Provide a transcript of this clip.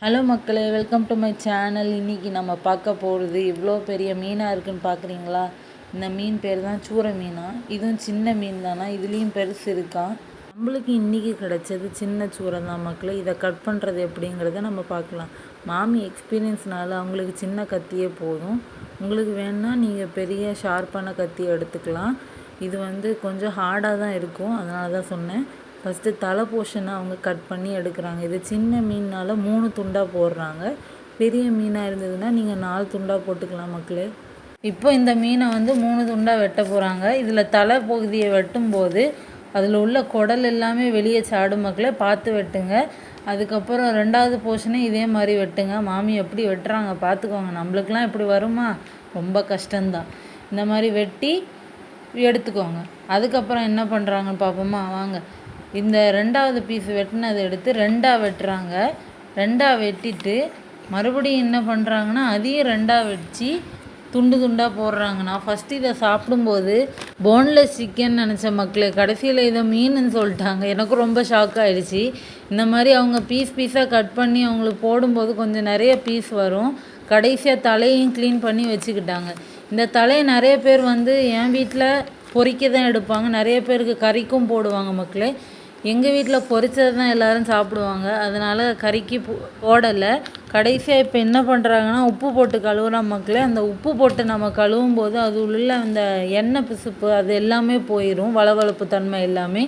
Hello மக்களே, welcome to my channel. இன்றைக்கி நம்ம பார்க்க போகிறது இவ்வளோ பெரிய மீனாக இருக்குதுன்னு பார்க்குறீங்களா? இந்த மீன் பேர் தான் சூரை மீனா. இதுவும் சின்ன மீன் தானா, இதுலேயும் பெருசு இருக்கா. நம்மளுக்கு இன்றைக்கி கிடச்சது சின்ன சூரை தான் மக்களே. இதை கட் பண்ணுறது எப்படிங்கிறத நம்ம பார்க்கலாம். மாமி எக்ஸ்பீரியன்ஸ்னால அவங்களுக்கு சின்ன கத்தியே போதும். உங்களுக்கு வேணுன்னா நீங்கள் பெரிய ஷார்ப்பான கத்தி எடுத்துக்கலாம். இது கொஞ்சம் ஹார்டாக தான் இருக்கும், அதனால தான் சொன்னேன். ஃபஸ்ட்டு தலை போர்ஷனை அவங்க கட் பண்ணி எடுக்கிறாங்க. இது சின்ன மீனால் 3 துண்டாக போடுறாங்க. பெரிய மீனாக இருந்ததுன்னா நீங்கள் 4 துண்டாக போட்டுக்கலாம் மக்களே. இப்போ இந்த மீனை 3 துண்டாக வெட்ட போகிறாங்க. இதில் தலை பகுதியை வெட்டும்போது அதில் உள்ள குடல் எல்லாமே வெளியே சாடும் மக்களே, பார்த்து வெட்டுங்க. அதுக்கப்புறம் 2வது போர்ஷனே இதே மாதிரி வெட்டுங்க. மாமி எப்படி வெட்டுறாங்க பார்த்துக்கோங்க. நம்மளுக்கெலாம் இப்படி வருமா? ரொம்ப கஷ்டம்தான். இந்த மாதிரி வெட்டி எடுத்துக்கோங்க. அதுக்கப்புறம் என்ன பண்ணுறாங்கன்னு பார்ப்போமா வாங்க. இந்த 2வது பீஸ் வெட்டினதை எடுத்து 2ஆக வெட்டுறாங்க. 2ஆக வெட்டிட்டு மறுபடியும் என்ன பண்ணுறாங்கன்னா அதையும் 2ஆக வச்சு துண்டு துண்டாக போடுறாங்க. நான் ஃபஸ்ட்டு இதை சாப்பிடும்போது போன்லெஸ் சிக்கன் நினச்ச மக்களே, கடைசியில் இதை மீனுன்னு சொல்லிட்டாங்க. எனக்கு ரொம்ப ஷாக் ஆகிடுச்சி. இந்த மாதிரி அவங்க பீஸாக கட் பண்ணி அவங்களுக்கு போடும்போது கொஞ்சம் நிறைய பீஸ் வரும். கடைசியாக தலையையும் க்ளீன் பண்ணி வச்சுக்கிட்டாங்க. இந்த தலையை நிறைய பேர் என் வீட்டில் பொரிக்க தான் எடுப்பாங்க. நிறைய பேருக்கு கறிக்கும் போடுவாங்க மக்களே. எங்கள் வீட்டில் பொரிச்சது தான் எல்லோரும் சாப்பிடுவாங்க, அதனால் கறிக்கு போடலை. கடைசியாக இப்போ என்ன பண்ணுறாங்கன்னா உப்பு போட்டு கழுவுலாம் மக்களே. அந்த உப்பு போட்டு நம்ம கழுவும் போது அது உள்ள அந்த எண்ணெய் பிசுப்பு அது எல்லாமே போயிடும், வளவளப்பு தன்மை எல்லாமே.